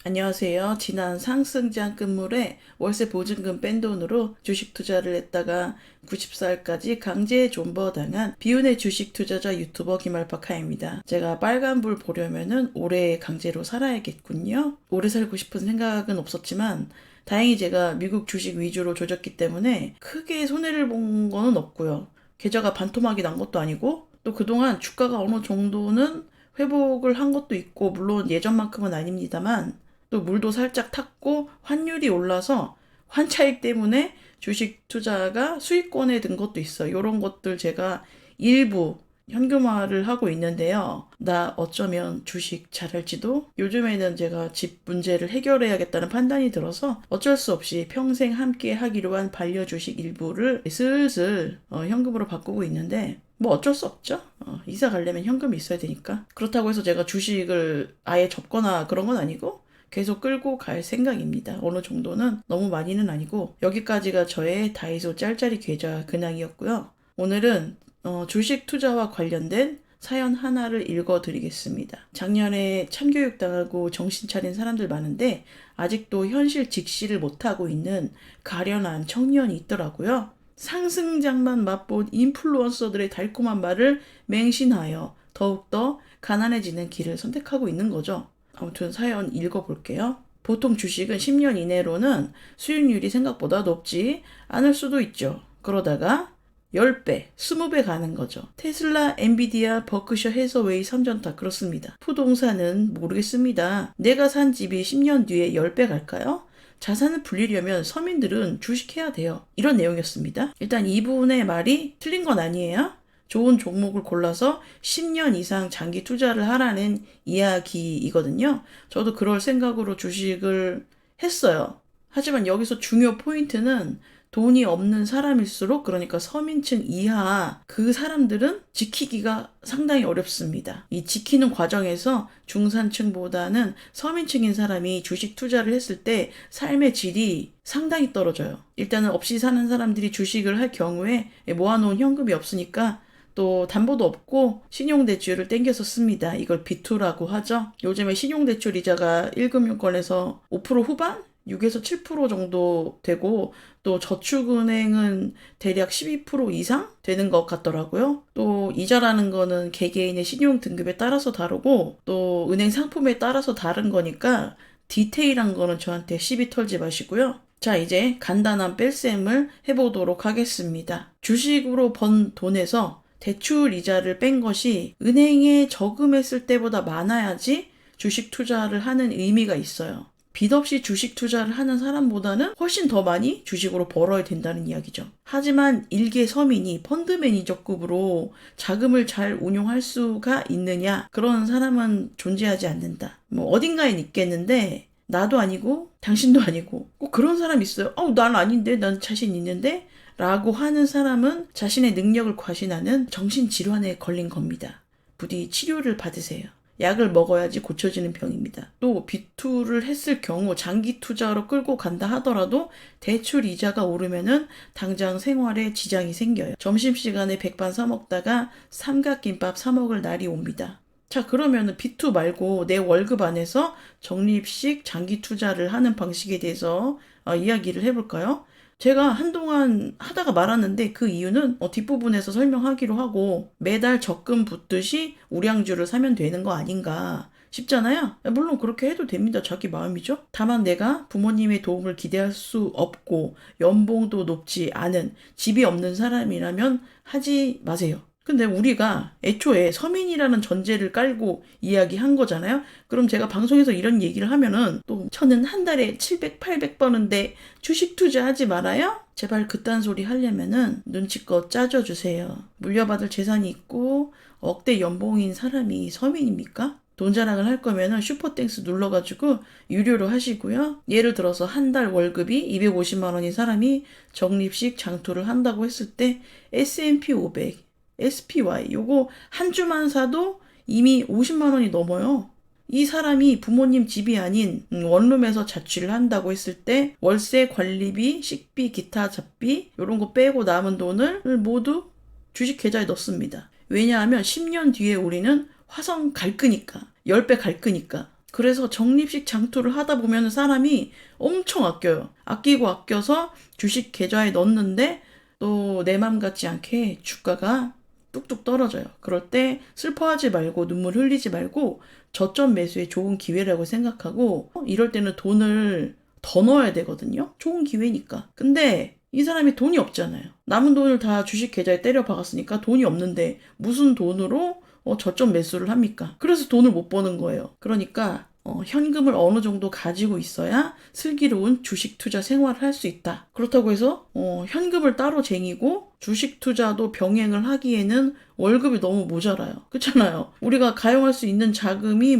안녕하세요. 지난 상승장 끝물에 월세 보증금 뺀 돈으로 주식 투자를 했다가 94일까지 강제 존버당한 비운의 주식 투자자 유튜버 김알파카입니다. 제가 빨간불 보려면은 오래 강제로 살아야겠군요. 오래 살고 싶은 생각은 없었지만 다행히 제가 미국 주식 위주로 조졌기 때문에 크게 손해를 본 거는 없고요. 계좌가 반토막이 난 것도 아니고 또 그동안 주가가 어느 정도는 회복을 한 것도 있고 물론 예전만큼은 아닙니다만 또 물도 살짝 탔고 환율이 올라서 환차익 때문에 주식 투자가 수익권에 든 것도 있어요. 이런 것들 제가 일부 현금화를 하고 있는데요. 나 어쩌면 주식 잘할지도? 요즘에는 제가 집 문제를 해결해야겠다는 판단이 들어서 어쩔 수 없이 평생 함께 하기로 한 반려주식 일부를 슬슬 현금으로 바꾸고 있는데 뭐 어쩔 수 없죠. 이사 가려면 현금이 있어야 되니까. 그렇다고 해서 제가 주식을 아예 접거나 그런 건 아니고 계속 끌고 갈 생각입니다. 어느 정도는 너무 많이는 아니고 여기까지가 저의 다이소 짤짤이 계좌 근황이었고요. 오늘은 주식 투자와 관련된 사연 하나를 읽어드리겠습니다. 작년에 참교육 당하고 정신 차린 사람들 많은데 아직도 현실 직시를 못하고 있는 가련한 청년이 있더라고요. 상승장만 맛본 인플루언서들의 달콤한 말을 맹신하여 더욱더 가난해지는 길을 선택하고 있는 거죠. 아무튼 사연 읽어볼게요. 보통 주식은 10년 이내로는 수익률이 생각보다 높지 않을 수도 있죠. 그러다가 10배, 20배 가는 거죠. 테슬라, 엔비디아, 버크셔 해서웨이, 삼전타 그렇습니다. 부동산은 모르겠습니다. 내가 산 집이 10년 뒤에 10배 갈까요? 자산을 불리려면 서민들은 주식해야 돼요. 이런 내용이었습니다. 일단 이분의 말이 틀린 건 아니에요. 좋은 종목을 골라서 10년 이상 장기 투자를 하라는 이야기이거든요. 저도 그럴 생각으로 주식을 했어요. 하지만 여기서 중요 포인트는 돈이 없는 사람일수록, 그러니까 서민층 이하 그 사람들은 지키기가 상당히 어렵습니다. 이 지키는 과정에서 중산층보다는 서민층인 사람이 주식 투자를 했을 때 삶의 질이 상당히 떨어져요. 일단은 없이 사는 사람들이 주식을 할 경우에 모아놓은 현금이 없으니까 또 담보도 없고 신용대출을 땡겨서 씁니다. 이걸 비투라고 하죠. 요즘에 신용대출 이자가 1금융권에서 5% 후반? 6에서 7% 정도 되고 또 저축은행은 대략 12% 이상 되는 것 같더라고요. 또 이자라는 거는 개개인의 신용 등급에 따라서 다르고 또 은행 상품에 따라서 다른 거니까 디테일한 거는 저한테 시비 털지 마시고요. 자, 이제 간단한 뺄셈을 해보도록 하겠습니다. 주식으로 번 돈에서 대출 이자를 뺀 것이 은행에 저금했을 때보다 많아야지 주식 투자를 하는 의미가 있어요. 빚 없이 주식 투자를 하는 사람보다는 훨씬 더 많이 주식으로 벌어야 된다는 이야기죠. 하지만 일개 서민이 펀드 매니저급으로 자금을 잘 운용할 수가 있느냐? 그런 사람은 존재하지 않는다. 뭐 어딘가엔 있겠는데 나도 아니고 당신도 아니고 꼭 그런 사람 있어요. 난 아닌데, 난 자신 있는데 라고 하는 사람은 자신의 능력을 과신하는 정신질환에 걸린 겁니다. 부디 치료를 받으세요. 약을 먹어야지 고쳐지는 병입니다. 또 비투를 했을 경우 장기 투자로 끌고 간다 하더라도 대출 이자가 오르면은 당장 생활에 지장이 생겨요. 점심시간에 백반 사 먹다가 삼각김밥 사 먹을 날이 옵니다. 자, 그러면은 비투 말고 내 월급 안에서 적립식 장기 투자를 하는 방식에 대해서 이야기를 해볼까요? 제가 한동안 하다가 말았는데 그 이유는 뒷부분에서 설명하기로 하고 매달 적금 붙듯이 우량주를 사면 되는 거 아닌가 싶잖아요. 물론 그렇게 해도 됩니다. 자기 마음이죠. 다만 내가 부모님의 도움을 기대할 수 없고 연봉도 높지 않은 집이 없는 사람이라면 하지 마세요. 근데 우리가 애초에 서민이라는 전제를 깔고 이야기한 거잖아요. 그럼 제가 방송에서 이런 얘기를 하면은 또 저는 한 달에 700, 800 버는데 주식 투자하지 말아요? 제발 그딴 소리 하려면은 눈치껏 짜줘주세요. 물려받을 재산이 있고 억대 연봉인 사람이 서민입니까? 돈 자랑을 할 거면은 슈퍼땡스 눌러가지고 유료로 하시고요. 예를 들어서 한 달 월급이 250만 원인 사람이 적립식 장투를 한다고 했을 때 S&P 500, SPY 요거 한 주만 사도 이미 50만 원이 넘어요. 이 사람이 부모님 집이 아닌 원룸에서 자취를 한다고 했을 때 월세, 관리비, 식비, 기타 잡비 이런 거 빼고 남은 돈을 모두 주식 계좌에 넣습니다. 왜냐하면 10년 뒤에 우리는 화성 갈 거니까, 10배 갈 거니까. 그래서 적립식 장투를 하다 보면 사람이 엄청 아껴요. 아끼고 아껴서 주식 계좌에 넣었는데 또 내 맘 같지 않게 주가가 뚝뚝 떨어져요. 그럴 때 슬퍼하지 말고 눈물 흘리지 말고 저점 매수에 좋은 기회라고 생각하고 이럴 때는 돈을 더 넣어야 되거든요. 좋은 기회니까. 근데 이 사람이 돈이 없잖아요. 남은 돈을 다 주식 계좌에 때려 박았으니까 돈이 없는데 무슨 돈으로 저점 매수를 합니까? 그래서 돈을 못 버는 거예요. 그러니까 현금을 어느 정도 가지고 있어야 슬기로운 주식 투자 생활을 할 수 있다. 그렇다고 해서 현금을 따로 쟁이고 주식 투자도 병행을 하기에는 월급이 너무 모자라요. 그렇잖아요. 우리가 가용할 수 있는 자금이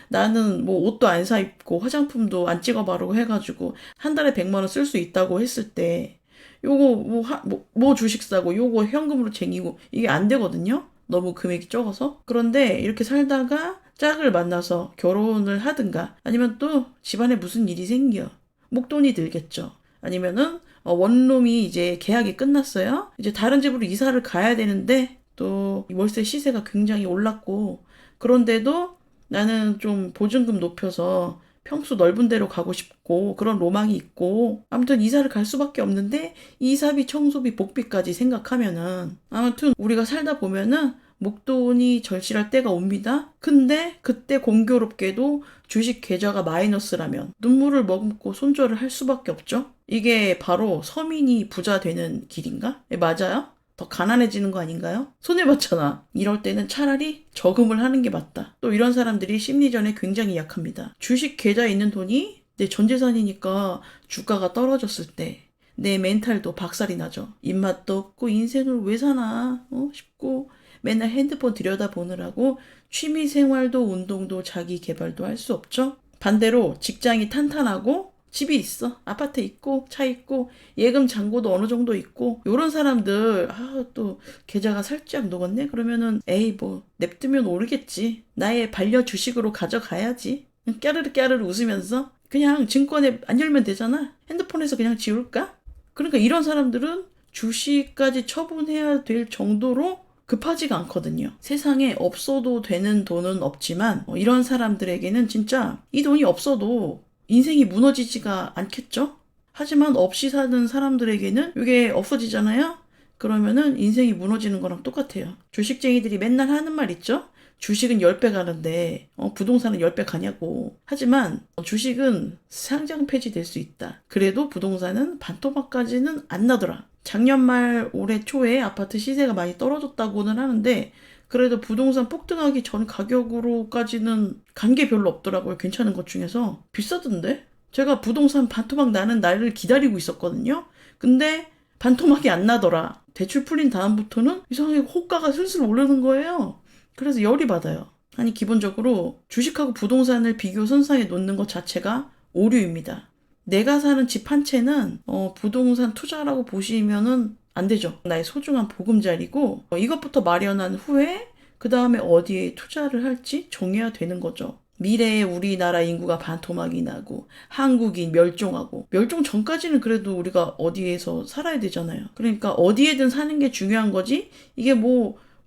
나는 옷도 안 사 입고 화장품도 안 찍어 바르고 해가지고 한 달에 100만 원 쓸 수 있다고 했을 때 요거 주식 사고 요거 현금으로 쟁이고 이게 안 되거든요. 너무 금액이 적어서. 그런데 이렇게 살다가 짝을 만나서 결혼을 하든가 아니면 또 집안에 무슨 일이 생겨. 목돈이 들겠죠. 아니면은 원룸이 이제 계약이 끝났어요. 이제 다른 집으로 이사를 가야 되는데 또 월세 시세가 굉장히 올랐고 그런데도 나는 좀 보증금 높여서 평수 넓은 데로 가고 싶고 그런 로망이 있고 아무튼 이사를 갈 수밖에 없는데 이사비, 청소비, 복비까지 생각하면은 아무튼 우리가 살다 보면은 목돈이 절실할 때가 옵니다. 근데 그때 공교롭게도 주식 계좌가 마이너스라면 눈물을 머금고 손절을 할 수밖에 없죠. 이게 바로 서민이 부자 되는 길인가? 맞아요? 더 가난해지는 거 아닌가요? 손해봤잖아. 이럴 때는 차라리 저금을 하는 게 맞다. 또 이런 사람들이 심리전에 굉장히 약합니다. 주식 계좌에 있는 돈이 내 전재산이니까 주가가 떨어졌을 때 내 멘탈도 박살이 나죠. 입맛도 없고 인생을 왜 사나 싶고 맨날 핸드폰 들여다보느라고 취미생활도 운동도 자기 개발도 할 수 없죠. 반대로 직장이 탄탄하고 집이 있어. 아파트 있고 차 있고 예금 잔고도 어느 정도 있고 요런 사람들 또 계좌가 살짝 녹았네? 그러면은 에이 냅두면 오르겠지. 나의 반려 주식으로 가져가야지. 까르르 까르르 웃으면서 그냥 증권에 안 열면 되잖아. 핸드폰에서 그냥 지울까? 그러니까 이런 사람들은 주식까지 처분해야 될 정도로 급하지가 않거든요. 세상에 없어도 되는 돈은 없지만 이런 사람들에게는 진짜 이 돈이 없어도 인생이 무너지지가 않겠죠? 하지만 없이 사는 사람들에게는 이게 없어지잖아요? 그러면은 인생이 무너지는 거랑 똑같아요. 주식쟁이들이 맨날 하는 말 있죠? 주식은 10배 가는데 부동산은 10배 가냐고. 하지만 주식은 상장 폐지될 수 있다. 그래도 부동산은 반토막까지는 안 나더라. 작년 말 올해 초에 아파트 시세가 많이 떨어졌다고는 하는데 그래도 부동산 폭등하기 전 가격으로까지는 간 게 별로 없더라고요. 괜찮은 것 중에서. 비싸던데? 제가 부동산 반토막 나는 날을 기다리고 있었거든요. 근데 반토막이 안 나더라. 대출 풀린 다음부터는 이상하게 호가가 슬슬 오르는 거예요. 그래서 열이 받아요. 아니 기본적으로 주식하고 부동산을 비교 선상에 놓는 것 자체가 오류입니다. 내가 사는 집 한 채는 부동산 투자라고 보시면은 안 되죠. 나의 소중한 보금자리고 이것부터 마련한 후에 그 다음에 어디에 투자를 할지 정해야 되는 거죠. 미래에 우리나라 인구가 반토막이 나고 한국이 멸종하고 멸종 전까지는 그래도 우리가 어디에서 살아야 되잖아요. 그러니까 어디에든 사는 게 중요한 거지 이게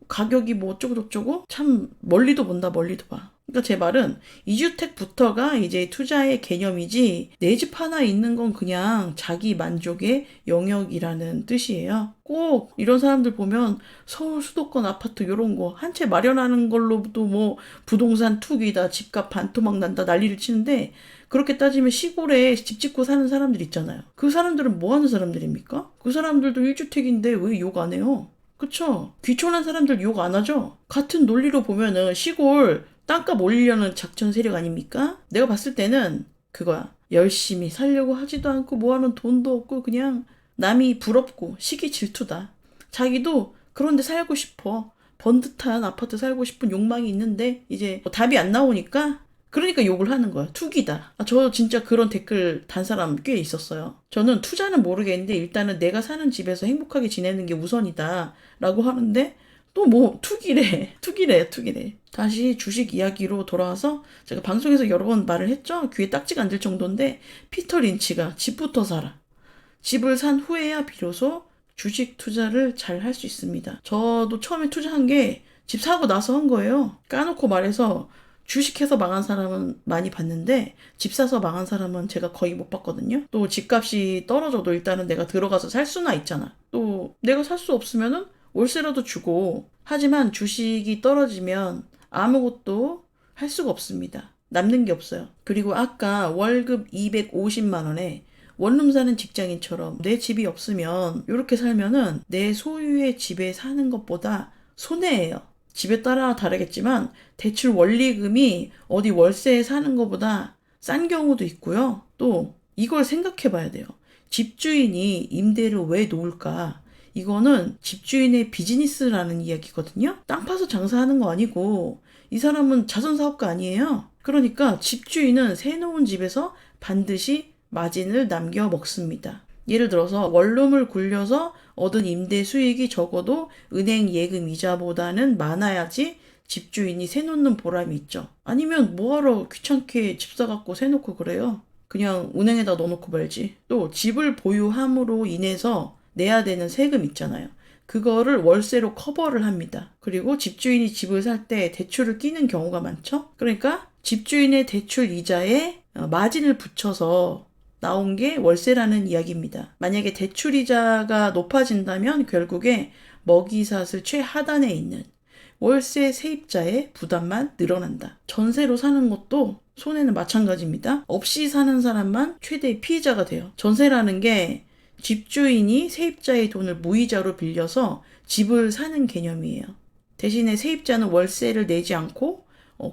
가격이 어쩌고저쩌고 참 멀리도 본다 멀리도 봐. 그러니까 제 말은 2주택부터가 이제 투자의 개념이지 내 집 하나 있는 건 그냥 자기 만족의 영역이라는 뜻이에요. 꼭 이런 사람들 보면 서울 수도권 아파트 이런 거 한 채 마련하는 걸로도 부동산 투기다 집값 반토막 난다 난리를 치는데 그렇게 따지면 시골에 집 짓고 사는 사람들 있잖아요. 그 사람들은 뭐 하는 사람들입니까? 그 사람들도 1주택인데 왜 욕 안 해요? 그쵸? 귀촌한 사람들 욕 안 하죠? 같은 논리로 보면은 시골 땅값 올리려는 작전 세력 아닙니까? 내가 봤을 때는 그거야. 열심히 살려고 하지도 않고 뭐하는 돈도 없고 그냥 남이 부럽고 시기 질투다. 자기도 그런데 살고 싶어. 번듯한 아파트 살고 싶은 욕망이 있는데 이제 답이 안 나오니까 그러니까 욕을 하는 거야. 투기다. 저 진짜 그런 댓글 단 사람 꽤 있었어요. 저는 투자는 모르겠는데 일단은 내가 사는 집에서 행복하게 지내는 게 우선이다 라고 하는데 또 투기래. 다시 주식 이야기로 돌아와서 제가 방송에서 여러 번 말을 했죠. 귀에 딱지가 안 들 정도인데 피터 린치가 집부터 사라. 집을 산 후에야 비로소 주식 투자를 잘 할 수 있습니다. 저도 처음에 투자한 게 집 사고 나서 한 거예요. 까놓고 말해서 주식해서 망한 사람은 많이 봤는데 집 사서 망한 사람은 제가 거의 못 봤거든요. 또 집값이 떨어져도 일단은 내가 들어가서 살 수나 있잖아. 또 내가 살 수 없으면은 월세라도 주고. 하지만 주식이 떨어지면 아무것도 할 수가 없습니다. 남는 게 없어요. 그리고 아까 월급 250만 원에 원룸 사는 직장인처럼 내 집이 없으면 이렇게 살면은 내 소유의 집에 사는 것보다 손해예요. 집에 따라 다르겠지만 대출 원리금이 어디 월세에 사는 것보다 싼 경우도 있고요. 또 이걸 생각해 봐야 돼요. 집주인이 임대를 왜 놓을까? 이거는 집주인의 비즈니스라는 이야기거든요. 땅 파서 장사하는 거 아니고 이 사람은 자선사업가 아니에요. 그러니까 집주인은 새놓은 집에서 반드시 마진을 남겨 먹습니다. 예를 들어서 원룸을 굴려서 얻은 임대 수익이 적어도 은행 예금 이자보다는 많아야지 집주인이 세놓는 보람이 있죠. 아니면 뭐하러 귀찮게 집 사갖고 세놓고 그래요. 그냥 은행에다 넣어놓고 말지. 또 집을 보유함으로 인해서 내야 되는 세금 있잖아요. 그거를 월세로 커버를 합니다. 그리고 집주인이 집을 살 때 대출을 끼는 경우가 많죠. 그러니까 집주인의 대출 이자에 마진을 붙여서 나온 게 월세라는 이야기입니다. 만약에 대출 이자가 높아진다면 결국에 먹이사슬 최하단에 있는 월세 세입자의 부담만 늘어난다. 전세로 사는 것도 손해는 마찬가지입니다. 없이 사는 사람만 최대의 피해자가 돼요. 전세라는 게 집주인이 세입자의 돈을 무이자로 빌려서 집을 사는 개념이에요. 대신에 세입자는 월세를 내지 않고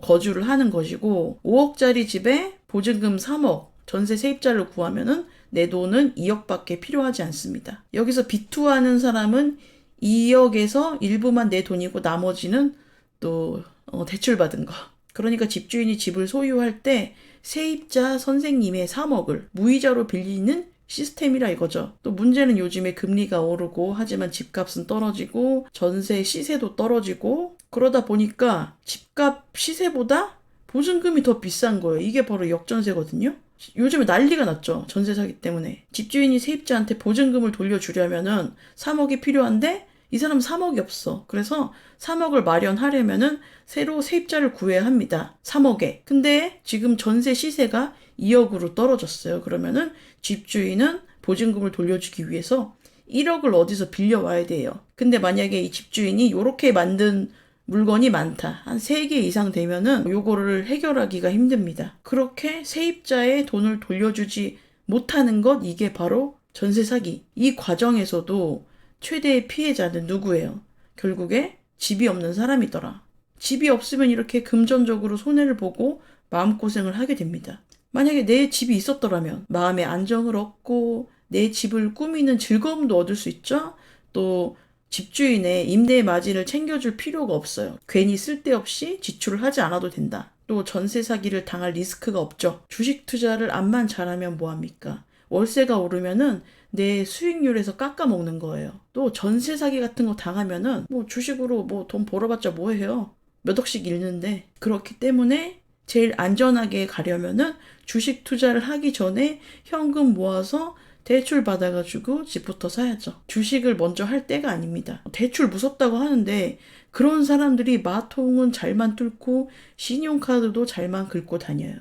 거주를 하는 것이고 5억짜리 집에 보증금 3억, 전세 세입자를 구하면은 내 돈은 2억밖에 필요하지 않습니다. 여기서 비투하는 사람은 2억에서 일부만 내 돈이고 나머지는 또 대출받은 거. 그러니까 집주인이 집을 소유할 때 세입자 선생님의 3억을 무이자로 빌리는 시스템이라 이거죠. 또 문제는 요즘에 금리가 오르고 하지만 집값은 떨어지고 전세 시세도 떨어지고 그러다 보니까 집값 시세보다 보증금이 더 비싼 거예요. 이게 바로 역전세거든요. 요즘에 난리가 났죠. 전세 사기 때문에. 집주인이 세입자한테 보증금을 돌려주려면은 3억이 필요한데 이 사람은 3억이 없어. 그래서 3억을 마련하려면은 새로 세입자를 구해야 합니다. 3억에. 근데 지금 전세 시세가 2억으로 떨어졌어요. 그러면은 집주인은 보증금을 돌려주기 위해서 1억을 어디서 빌려와야 돼요. 근데 만약에 이 집주인이 이렇게 만든 물건이 많다. 한 3개 이상 되면은 요거를 해결하기가 힘듭니다. 그렇게 세입자의 돈을 돌려주지 못하는 것, 이게 바로 전세 사기. 이 과정에서도 최대의 피해자는 누구예요? 결국에 집이 없는 사람이더라. 집이 없으면 이렇게 금전적으로 손해를 보고 마음고생을 하게 됩니다. 만약에 내 집이 있었더라면 마음의 안정을 얻고 내 집을 꾸미는 즐거움도 얻을 수 있죠? 또 집주인의 임대 마진을 챙겨줄 필요가 없어요. 괜히 쓸데없이 지출을 하지 않아도 된다. 또 전세 사기를 당할 리스크가 없죠. 주식 투자를 암만 잘하면 뭐합니까? 월세가 오르면은 내 수익률에서 깎아먹는 거예요. 또 전세 사기 같은 거 당하면은 뭐 주식으로 뭐 돈 벌어봤자 뭐해요? 몇 억씩 잃는데. 그렇기 때문에 제일 안전하게 가려면은 주식 투자를 하기 전에 현금 모아서 대출 받아가지고 집부터 사야죠. 주식을 먼저 할 때가 아닙니다. 대출 무섭다고 하는데 그런 사람들이 마통은 잘만 뚫고 신용카드도 잘만 긁고 다녀요.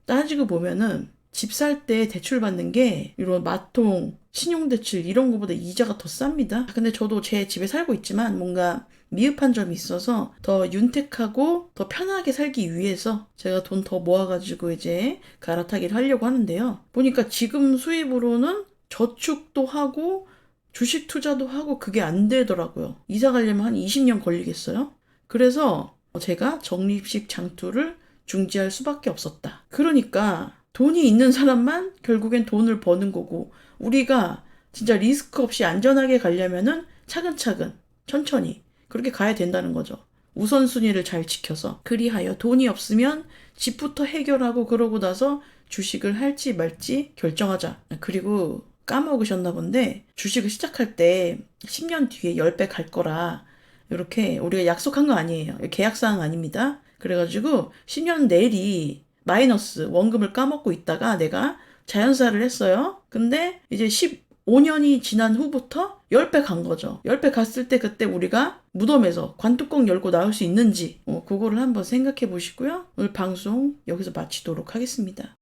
따지고 보면은 집 살 때 대출 받는 게 이런 마통, 신용대출 이런 거보다 이자가 더 쌉니다. 근데 저도 제 집에 살고 있지만 뭔가 미흡한 점이 있어서 더 윤택하고 더 편하게 살기 위해서 제가 돈 더 모아가지고 이제 갈아타기를 하려고 하는데요. 보니까 지금 수입으로는 저축도 하고 주식 투자도 하고 그게 안 되더라고요. 이사 가려면 한 20년 걸리겠어요. 그래서 제가 적립식 장투를 중지할 수밖에 없었다. 그러니까 돈이 있는 사람만 결국엔 돈을 버는 거고 우리가 진짜 리스크 없이 안전하게 가려면은 차근차근 천천히 그렇게 가야 된다는 거죠. 우선순위를 잘 지켜서. 그리하여 돈이 없으면 집부터 해결하고 그러고 나서 주식을 할지 말지 결정하자. 그리고 까먹으셨나 본데 주식을 시작할 때 10년 뒤에 10배 갈 거라 이렇게 우리가 약속한 거 아니에요. 계약사항 아닙니다. 그래가지고 10년 내리 마이너스 원금을 까먹고 있다가 내가 자연사를 했어요. 근데 이제 15년이 지난 후부터 10배 간 거죠. 10배 갔을 때 그때 우리가 무덤에서 관뚜껑 열고 나올 수 있는지 그거를 한번 생각해 보시고요. 오늘 방송 여기서 마치도록 하겠습니다.